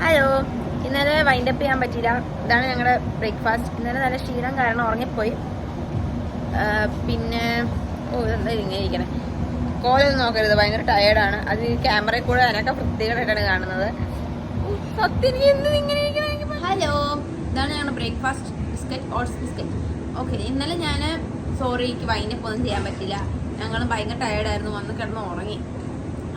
Hello, ഇന്നലെ wind up ചെയ്യാൻ പറ്റിയില്ല. ഇതാണ് ഞങ്ങളുടെ ബ്രേക്ക്ഫാസ്റ്റ്. ഇന്നലെ നല്ല ക്ഷീണം കാരണം ഉറങ്ങിപ്പോയി. പിന്നെ ഇതെന്താ ഇങ്ങനെ ഇരിക്കണേ, കോലൊന്നും നോക്കരുത്, ഭയങ്കര ടയേർഡാണ്. അത് ക്യാമറയിൽ കൂടെ അതിനൊക്കെ വൃത്തികേടായിട്ടാണ് കാണുന്നത്. ഹലോ, ഇതാണ് ഞങ്ങളുടെ breakfast. Biscuit, oats biscuit. Okay, ഇന്നലെ ഞാൻ എനിക്ക് വൈൻഡപ്പ് ഒന്നും ചെയ്യാൻ പറ്റില്ല. ഞങ്ങൾ ഭയങ്കര ടയേർഡായിരുന്നു, വന്ന് കിടന്ന് ഉറങ്ങി.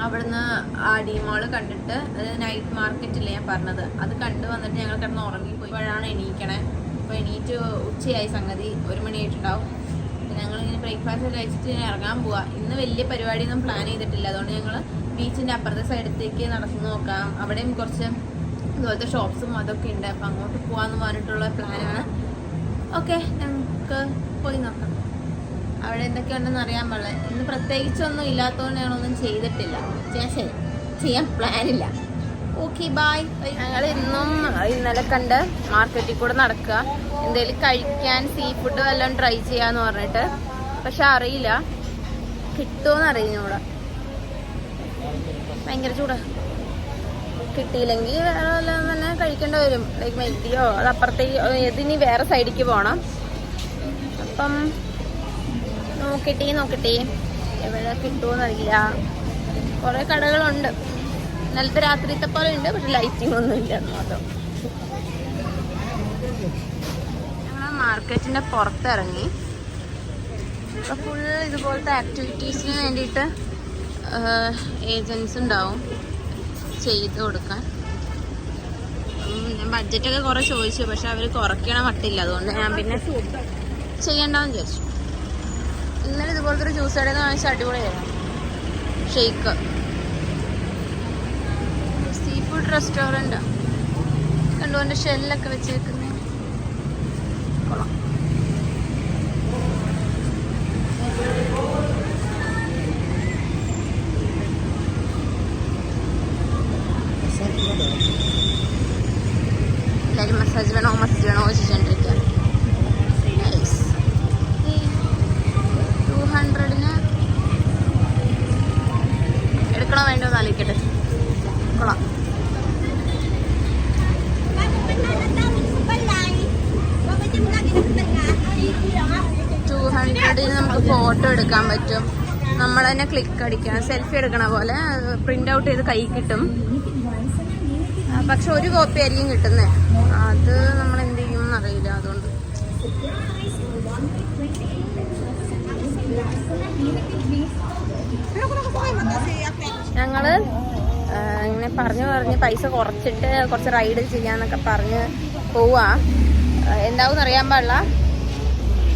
അവിടുന്ന് ആ ഡിമോള് കണ്ടിട്ട്, അത് നൈറ്റ് മാർക്കറ്റില്ലേ ഞാൻ പറഞ്ഞത്, അത് കണ്ടു വന്നിട്ട് ഞങ്ങൾ കിടന്ന് ഉറങ്ങിപ്പോയി. ഇപ്പോഴാണ് എണീക്കണേ. അപ്പോൾ എണീറ്റ് ഉച്ചയായി, സംഗതി 1 മണിയായിട്ടുണ്ടാവും. ഞങ്ങളിങ്ങനെ ബ്രേക്ക്ഫാസ്റ്റ് കഴിച്ചിട്ട് ഇറങ്ങാൻ പോവാ. ഇന്ന് വലിയ പരിപാടിയൊന്നും പ്ലാൻ ചെയ്തിട്ടില്ല. അതുകൊണ്ട് ഞങ്ങൾ ബീച്ചിൻ്റെ അപ്പുറത്തെ സൈഡത്തേക്ക് നടന്നു നോക്കാം. അവിടെയും കുറച്ച് ഇതുപോലത്തെ ഷോപ്സും അതൊക്കെ ഉണ്ട്. അപ്പം അങ്ങോട്ട് പോകാമെന്ന് പറഞ്ഞിട്ടുള്ള പ്ലാനാണ്. ഓക്കെ, ഞങ്ങൾക്ക് പോയി നോക്കാം അവിടെ എന്തൊക്കെയുണ്ടെന്ന് അറിയാൻ പാടില്ല. ഇന്ന് പ്രത്യേകിച്ചൊന്നും ഇല്ലാത്തതുകൊണ്ട് ഞങ്ങളൊന്നും ചെയ്തിട്ടില്ല. ചെയ്യാൻ പ്ലാനില്ല. Okay, by. ഞങ്ങൾ ഇന്നലെ കണ്ട് മാർക്കറ്റിൽ കൂടെ നടക്കുക, എന്തെങ്കിലും കഴിക്കാൻ സീ ഫുഡ് വല്ലതും ട്രൈ ചെയ്യാന്ന് പറഞ്ഞിട്ട്. പക്ഷെ അറിയില്ല കിട്ടുമോന്ന് അറിയുന്നൂടെ, ഭയങ്കര ചൂടാ. കിട്ടിയില്ലെങ്കിൽ വേറെ വല്ലതും തന്നെ കഴിക്കേണ്ടി വരും. ലൈക്ക് മെൽറ്റിയോ അത് അപ്പുറത്തേക്ക് ഇതിനി വേറെ സൈഡിലേക്ക് പോകണം. അപ്പം നോക്കട്ടെ എവിടെ കിട്ടുമോന്നറിയില്ല. കുറേ കടകളുണ്ട്. ഇന്നലത്തെ രാത്രിത്തെ പോലെ ഉണ്ട്, പക്ഷെ ലൈറ്റിംഗ് ഒന്നും ഇല്ല മാത്രം. ഞങ്ങൾ മാർക്കറ്റിൻ്റെ പുറത്തിറങ്ങി. ഇപ്പോൾ ഫുൾ ഇതുപോലത്തെ ആക്ടിവിറ്റീസിന് വേണ്ടിയിട്ട് ഏജൻസ് ഉണ്ടാവും ചെയ്ത് കൊടുക്കാൻ. ഞാൻ ബഡ്ജറ്റൊക്കെ കുറേ ചോദിച്ചു, പക്ഷെ അവർ കുറയ്ക്കണ മട്ടില്ല. അതുകൊണ്ട് ഞാൻ പിന്നെ ചെയ്യണ്ടെന്ന് വിചാരിച്ചു. ഇന്നലെ ഇതുപോലത്തെ ഒരു ജ്യൂസ് കടയിൽ നിന്ന് വാങ്ങിച്ച അടിപൊളിയായിരുന്നു. ഷെയ്ക്ക് സീ ഫുഡ് റെസ്റ്റോറൻറ്റ് കണ്ടു. എൻ്റെ ഷെല്ലൊക്കെ വെച്ചേക്കുന്നത് കൊള്ളാം. എല്ലാവരും മസാജ് വേണോ ചോദിച്ചോണ്ടിരിക്കുക. 200-ന് എടുക്കണോ വേണ്ടോ എന്ന് ആലോചിക്കട്ടെ. കൊള്ളാം. 200-ന് നമുക്ക് ഫോട്ടോ എടുക്കാൻ പറ്റും. നമ്മൾ തന്നെ ക്ലിക്ക് അടിക്കണം, സെൽഫി എടുക്കണ പോലെ പ്രിന്റ് ഔട്ട് ചെയ്ത് കൈ കിട്ടും. പക്ഷെ ഒരു കോപ്പി ആയിരിക്കും കിട്ടുന്നത്. അത് നമ്മൾ എന്ത് ചെയ്യും എന്നറിയില്ല. അതുകൊണ്ട് ഞങ്ങള് ഇങ്ങനെ പറഞ്ഞ് പൈസ കുറച്ചിട്ട് കുറച്ച് റൈഡ് ചെയ്യാന്നൊക്കെ പറഞ്ഞ് പോവാ. എന്താവും അറിയാൻ പാടില്ല.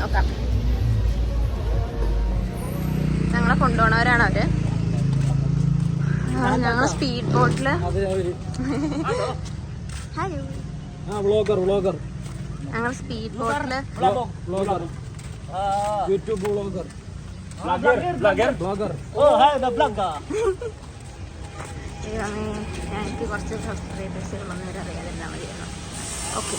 നോക്കാം. ഞങ്ങളെ കൊണ്ടുപോണവരാണ് അവര്. ഞങ്ങൾ സ്പീഡ് ബോട്ടില് ഞങ്ങൾ സ്പീഡ് ബോട്ടില് എനിക്ക് കുറച്ച് സബ്സ്ക്രൈബേഴ്സ് വന്നവരെ അറിയാതെല്ലാം മതിയായിരുന്നു. ഓക്കെ,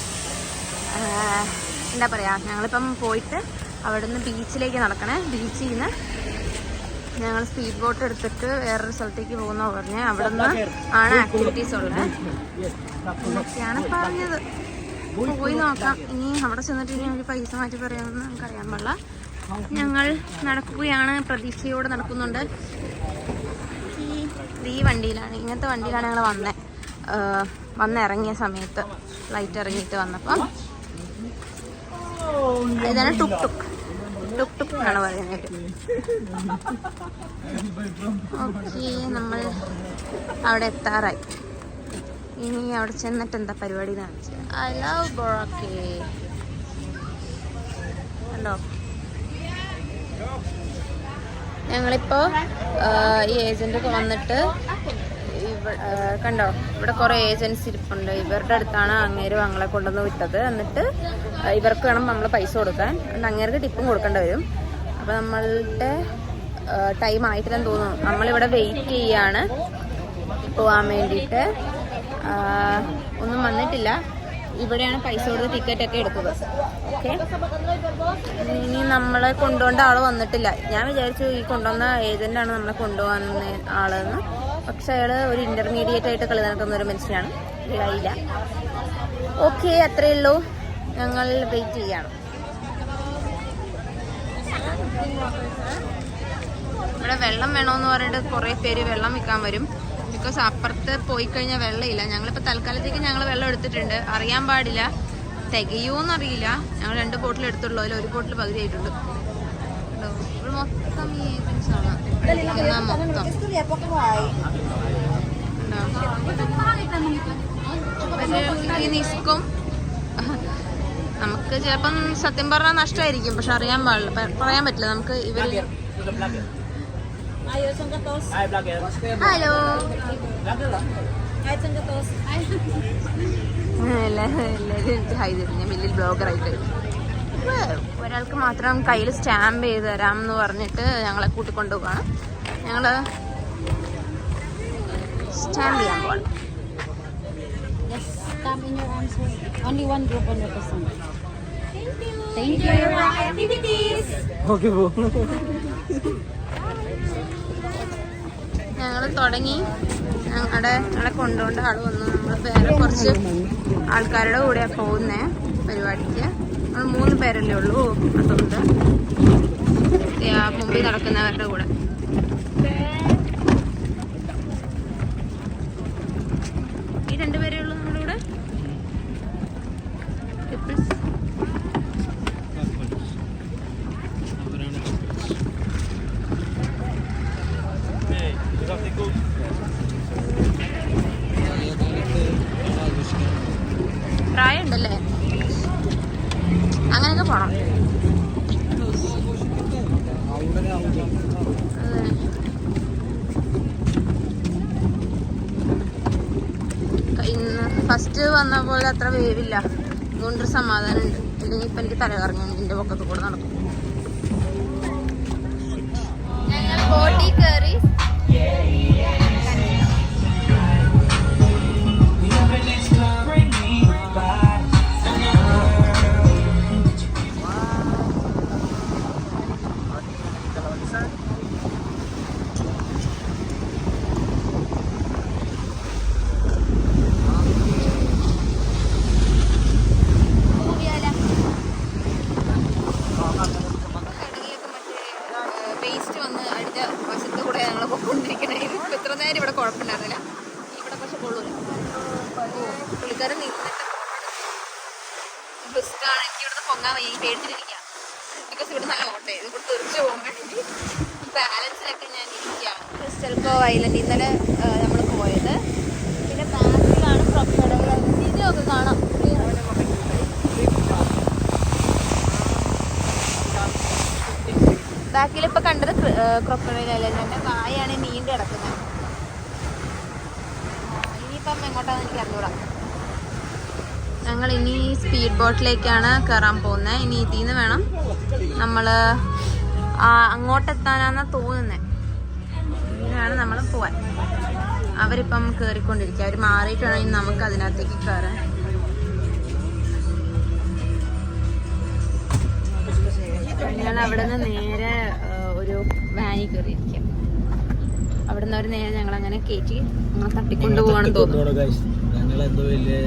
എന്താ പറയാ, ഞങ്ങളിപ്പം പോയിട്ട് അവിടെ നിന്ന് ബീച്ചിലേക്ക് നടക്കണേ. ബീച്ചിൽ നിന്ന് ഞങ്ങൾ സ്പീഡ് ബോട്ട് എടുത്തിട്ട് വേറൊരു സ്ഥലത്തേക്ക് പോകുന്ന പറഞ്ഞ് അവിടെ നിന്ന് ആണ് ആക്ടിവിറ്റീസ് ഉള്ളത് എന്നൊക്കെയാണ് പറഞ്ഞത്. പോയി നോക്കാം. ഇനി അവിടെ ചെന്നിട്ട് ഇനി ഒരു പൈസ മാറ്റി പറയാമെന്ന് നമുക്കറിയാൻ പാടില്ല. ഞങ്ങൾ നടക്കുകയാണ്, പ്രതീക്ഷയോടെ നടക്കുന്നുണ്ട്. ഈ വണ്ടിയിലാണ്, ഇങ്ങനത്തെ വണ്ടിയിലാണ് ഞങ്ങൾ വന്നിറങ്ങിയ സമയത്ത്, ഫ്ലൈറ്റ് ഇറങ്ങിയിട്ട് വന്നപ്പം. ഇതാണ് ടുക് ടുക് എന്നാണ് പറയുന്നത്. ഓക്കെ, നമ്മൾ അവിടെ എത്താറായി. ഇനി അവിടെ ചെന്നിട്ട് എന്താ പരിപാടി കാണിച്ചത്. ഐ ലവ് ബൊറാക്കെ കണ്ടോ. ഞങ്ങളിപ്പോൾ ഈ ഏജൻ്റൊക്കെ വന്നിട്ട് കണ്ടോ, ഇവിടെ കുറേ ഏജൻസി ഇരിപ്പുണ്ട്. ഇവരുടെ അടുത്താണ് അങ്ങേര് ഞങ്ങളെ കൊണ്ടുവന്ന് വിട്ടത്. എന്നിട്ട് ഇവർക്ക് വേണം നമ്മൾ പൈസ കൊടുക്കാൻ. അങ്ങേർക്ക് ടിപ്പും കൊടുക്കേണ്ടി വരും. അപ്പോൾ നമ്മളുടെ ടൈം ആയിട്ടില്ലെന്ന് തോന്നുന്നു. നമ്മളിവിടെ വെയിറ്റ് ചെയ്യാണ് പോകാൻ വേണ്ടിയിട്ട്. ഒന്നും വന്നിട്ടില്ല. ഇവിടെയാണ് പൈസ കൊടുത്ത് ടിക്കറ്റൊക്കെ എടുത്തത്. ഓക്കെ, ഇനി നമ്മളെ കൊണ്ടുപോകേണ്ട ആൾ വന്നിട്ടില്ല. ഞാൻ വിചാരിച്ചു ഈ കൊണ്ടുവന്ന ഏജൻ്റാണ് നമ്മളെ കൊണ്ടുപോകുന്ന ആളെന്ന്. പക്ഷെ അയാൾ ഒരു ഇന്റർമീഡിയറ്റ് ആയിട്ട് കളി നടക്കുന്ന ഒരു മനുഷ്യനാണ്. കഴിയില്ല. ഓക്കെ, അത്രയേ ഉള്ളൂ. ഞങ്ങൾ വെയിറ്റ് ചെയ്യണം. ഇവിടെ വെള്ളം വേണമെന്ന് പറഞ്ഞിട്ട് കുറേ പേര് വെള്ളം വിൽക്കാൻ വരും. ബിക്കോസ് അപ്പുറത്ത് പോയി കഴിഞ്ഞാൽ വെള്ളമില്ല. ഞങ്ങളിപ്പോൾ തൽക്കാലത്തേക്ക് ഞങ്ങൾ വെള്ളം എടുത്തിട്ടുണ്ട്. അറിയാൻ പാടില്ല, തികയോന്നറിയില്ല. ഞങ്ങൾ 2 ബോട്ടിൽ എടുത്തുള്ളൂ. അതിൽ 1 ബോട്ടിൽ പകുതി ആയിട്ടുണ്ട്. ഇവിടെ മൊത്തം ഈ ഏജൻസ് ആണ്. മൊത്തം നിസ്കും. നമുക്ക് ചിലപ്പം സത്യം പറഞ്ഞാൽ നഷ്ടമായിരിക്കും, പക്ഷെ അറിയാൻ പാടില്ല, പറയാൻ പറ്റില്ല. നമുക്ക് ഇവര് ഹലോ എല്ലാവരും ഹൈ തരും. ഞാൻ വലിയ ബ്ലോഗറായിട്ട് ഒരാൾക്ക് മാത്രം കയ്യിൽ സ്റ്റാമ്പ് ചെയ്ത് തരാം എന്ന് പറഞ്ഞിട്ട് ഞങ്ങളെ കൂട്ടിക്കൊണ്ടു പോവാണ്. ഞങ്ങള് സ്റ്റാമ്പ് ചെയ്യാൻ പോവാണ്. ഞങ്ങൾ തുടങ്ങി. ഞങ്ങളെ കൊണ്ടുകൊണ്ട് ആള് വന്നു. നമ്മൾ വേറെ കുറച്ച് ആൾക്കാരുടെ കൂടെയാണ് പോകുന്നേ പരിപാടിക്ക്. നമ്മൾ 3 പേരല്ലേ ഉള്ളൂ. അതുകൊണ്ട് മുമ്പിൽ നടക്കുന്നവരുടെ കൂടെ. ഈ 2 പേരേ ഉള്ളൂ നമ്മുടെ കൂടെ. പ്രായമുണ്ടല്ലേ? അങ്ങനെയൊക്കെ പോണം. ഇന്ന് ഫസ്റ്റ് വന്ന പോലെ അത്ര വേവില്ല. അതുകൊണ്ടൊരു സമാധാനം ഉണ്ട്. അല്ലെങ്കിൽ ഇപ്പം എനിക്ക് തല കറങ്ങി ഇതിൻ്റെ പൊക്കത്ത് കൂടെ നടക്കും. ഞങ്ങൾ ബോട്ടിൽ കയറി. വേസ്റ്റ് വന്ന് അടുത്ത വശത്ത് കൂടെ ഞങ്ങൾ പൊക്കൊണ്ടിരിക്കണേ. ഇപ്പം ഇത്ര നേരം ഇവിടെ കുഴപ്പമുണ്ടായിരുന്നില്ല. ഇവിടെ പക്ഷെ കൊള്ളൂല. പുള്ളിക്കാരൻ നിന്നിട്ട് റിസ്ക്കാണ്. എനിക്ക് ഇവിടുന്ന് പൊങ്ങാൻ വയ്യ. പേടിച്ചിട്ടിരിക്കാം. ബിക്കോസ് ഇവിടെ നല്ല ഓട്ടേ. ഇത് കൂടെ തെറിച്ച് പോകാൻ വേണ്ടി ബാലൻസിലൊക്കെ ഞാൻ ഇരിക്കുകയാണ്. ക്രിസ്റ്റൽ കോവ് ഐലൻഡ് ഇന്നലെ നമ്മൾ പോയത്. പിന്നെ ബാക്കിലാണ് ക്രൊക്കഡൈൽ ഐലൻഡ്. ഇതിലൊക്കെ കാണാം. ബാക്കിൽ ഇപ്പൊ കണ്ടത് ക്രൊക്കഡൈൽ ഐലൻഡ്. എൻ്റെ വായാണ് നീണ്ടു കിടക്കുന്നത്. ഇനിയിപ്പം എങ്ങോട്ടാന്ന് എനിക്ക് അറിഞ്ഞൂടാ. ഞങ്ങൾ ഇനി സ്പീഡ് ബോട്ടിലേക്കാണ് കയറാൻ പോകുന്നത്. ഇനി ഇതിൽ നിന്ന് വേണം നമ്മൾ അങ്ങോട്ടെത്താനാന്നാ തോന്നുന്നത്. ഇതിനാണ് നമ്മൾ പോവാൻ. അവരിപ്പം കയറിക്കൊണ്ടിരിക്കുക. അവർ മാറിയിട്ട് വേണമെങ്കിൽ നമുക്ക് അതിനകത്തേക്ക് കയറാൻ. ഞങ്ങൾ അവിടെ നിന്ന് നേരെ ഒരു വാനിൽ കയറിയിരിക്കാം. അവിടെ നിന്ന് അവർ നേരെ ഞങ്ങളങ്ങനെ കയറ്റി ഞങ്ങൾ തട്ടിക്കൊണ്ടു പോകണമെന്ന് തോന്നുന്നു. ഞങ്ങളെന്തോ വലിയ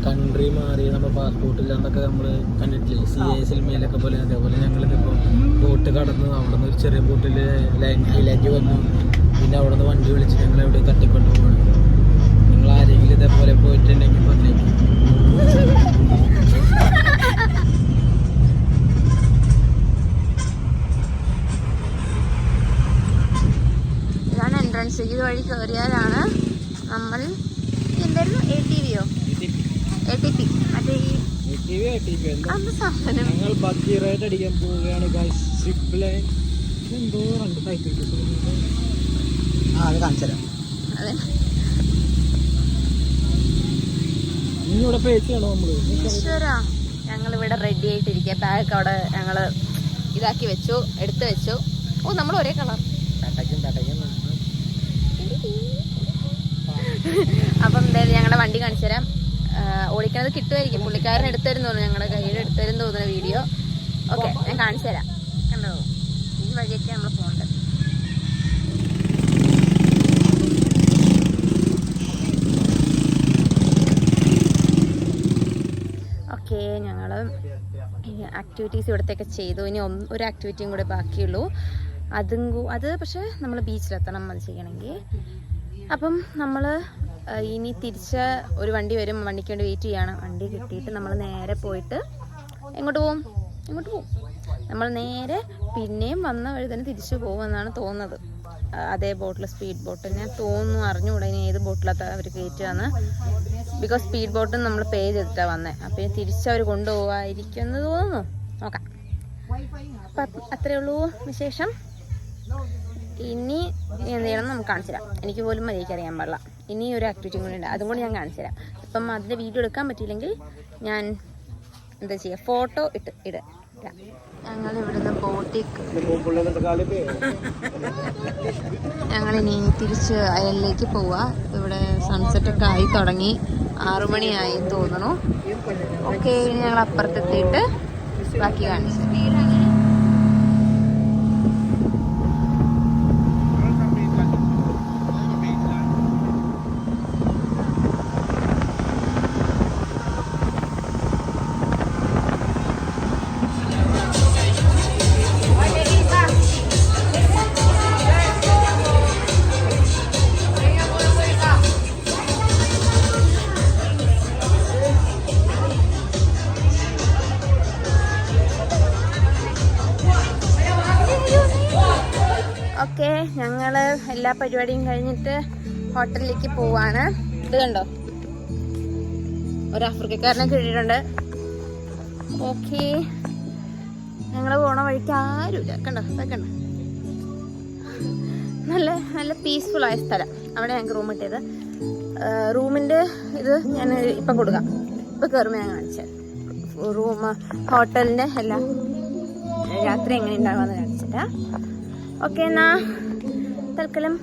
കൺട്രി മാറി നമ്മൾ പാസ്പോർട്ടില്ലാന്നൊക്കെ നമ്മൾ കണ്ടിട്ടില്ലേ സിനിമയിലൊക്കെ പോലെ. അതേപോലെ ഞങ്ങളിപ്പോൾ ബോട്ട് കടന്ന് അവിടെ നിന്ന് ഒരു ചെറിയ ബോട്ടിൽ ഐലാൻഡ് വന്നു. പിന്നെ അവിടെ നിന്ന് വണ്ടി വിളിച്ച് ഞങ്ങൾ എവിടെ തട്ടിക്കൊണ്ടു പോകണം. നിങ്ങൾ ആരെങ്കിലും ഇതേപോലെ പോയിട്ടുണ്ടെങ്കിൽ പറഞ്ഞേക്കും. ഇതാണ് എൻട്രൻസ്. ഇത് വഴി കയറിയാലാണ് നമ്മൾ എന്തായിരുന്നു ATVയോ ATP മറ്റേ സാധനം. ഞങ്ങൾ ബഗ്ഗി റൈഡ് അടിക്കാൻ പോവുകയാണ്. എന്തോ രണ്ട് സൈക്കിൾ അത് കാണിച്ചുതരാം. അതെ, ഇന്നിവിടെ പേച്ചാണോ നമ്മള്? ഈശ്വരാ, ഞങ്ങളിവിടെ റെഡി ആയിട്ടിരിക്കുക. ബാഗ് അവിടെ ഞങ്ങൾ ഇതാക്കി വെച്ചു, എടുത്തു വെച്ചു. ഓ, നമ്മൾ ഒരേ കളർ. അപ്പം എന്തായാലും ഞങ്ങളുടെ വണ്ടി കാണിച്ചു തരാം. ഓടിക്കണത് കിട്ടുമായിരിക്കും. പുള്ളിക്കാരൻ എടുത്തരുന്നു തോന്നുന്നു. ഞങ്ങളുടെ കയ്യിൽ എടുത്തരുന്ന് തോന്നുന്ന വീഡിയോ. ഓക്കെ, ഞാൻ കാണിച്ചു തരാം. കണ്ടോ, ഈ വഴിയൊക്കെ നമ്മൾ പോകേണ്ടത്. ഞങ്ങൾ ആക്ടിവിറ്റീസ് ഇവിടത്തേക്ക് ചെയ്തു. ഇനി ഒരു ആക്ടിവിറ്റിയും കൂടെ ബാക്കിയുള്ളൂ. അത് പക്ഷേ നമ്മൾ ബീച്ചിലെത്തണം അത് ചെയ്യണമെങ്കിൽ. അപ്പം നമ്മൾ ഇനി തിരിച്ച് ഒരു വണ്ടി വരും, വണ്ടിക്ക് വേണ്ടി വെയിറ്റ് ചെയ്യണം. വണ്ടി കിട്ടിയിട്ട് നമ്മൾ നേരെ പോയിട്ട് എങ്ങോട്ട് പോവും? നമ്മൾ നേരെ പിന്നെയും വന്ന വഴി തന്നെ തിരിച്ചു പോകുമെന്നാണ് തോന്നുന്നത്. അതേ ബോട്ടിൽ, സ്പീഡ് ബോട്ട്. ഞാൻ തോന്നുന്നു, അറിഞ്ഞുകൂടാ ഇനി ഏത് ബോട്ടിലത്തെ അവർ കയറ്റുകയെന്ന്. ബിക്കോസ് സ്പീഡ് ബോട്ട് നമ്മൾ പേ ചെയ്തിട്ടാണ് വന്നത്. അപ്പോൾ തിരിച്ചവർ കൊണ്ടുപോകാമായിരിക്കും എന്ന് തോന്നുന്നു. നോക്കാം. അപ്പം അത്രയേ ഉള്ളൂ വിശേഷം. ഇനി എന്ത് ചെയ്യണം നമുക്ക് കാണിച്ചു തരാം. എനിക്ക് പോലും മര്യാദയ്ക്ക് അറിയാൻ പാടില്ല. ഇനി ഒരു ആക്ടിവിറ്റിയും കൂടി ഉണ്ട്, അതും കൂടി ഞാൻ കാണിച്ചു തരാം. ഇപ്പം അതിൻ്റെ വീഡിയോ എടുക്കാൻ പറ്റിയില്ലെങ്കിൽ ഞാൻ എന്താ ചെയ്യുക, ഫോട്ടോ ഇടാം. ഞങ്ങൾ ഇവിടുന്ന് ബോട്ടിൽ ഞങ്ങളിനി തിരിച്ച് അയലിലേക്ക് പോവുക. ഇവിടെ സൺസെറ്റൊക്കെ ആയി തുടങ്ങി, 6 മണിയായി തോന്നുന്നു. ഓക്കെ, ഇനി ഞങ്ങൾ അപ്പുറത്തെത്തിയിട്ട് ബാക്കി കാണിച്ചു. ഓക്കെ, ഞങ്ങൾ എല്ലാ പരിപാടിയും കഴിഞ്ഞിട്ട് ഹോട്ടലിലേക്ക് പോവാണ്. ഇത് കണ്ടോ, ഒരു ആഫ്രിക്കക്കാരനെ കിട്ടിയിട്ടുണ്ട്. ഓക്കെ, ഞങ്ങൾ പോണ വഴിക്ക് ആരുമില്ല. കണ്ടോ, കണ്ടോ, നല്ല പീസ്ഫുൾ ആയ സ്ഥലം. അവിടെ ഞങ്ങൾക്ക് റൂം കിട്ടിയത്. റൂമിൻ്റെ ഇത് ഞാൻ ഇപ്പം കൊടുക്കാം. ഇപ്പം കയറുമ്പോൾ ഞാൻ കാണിച്ചാൽ റൂം, ഹോട്ടലിൻ്റെ എല്ലാം രാത്രി എങ്ങനെ ഉണ്ടാകുമെന്ന് കാണിച്ചിട്ടാ. ഓക്കെ, എന്നാ തൽക്കാലം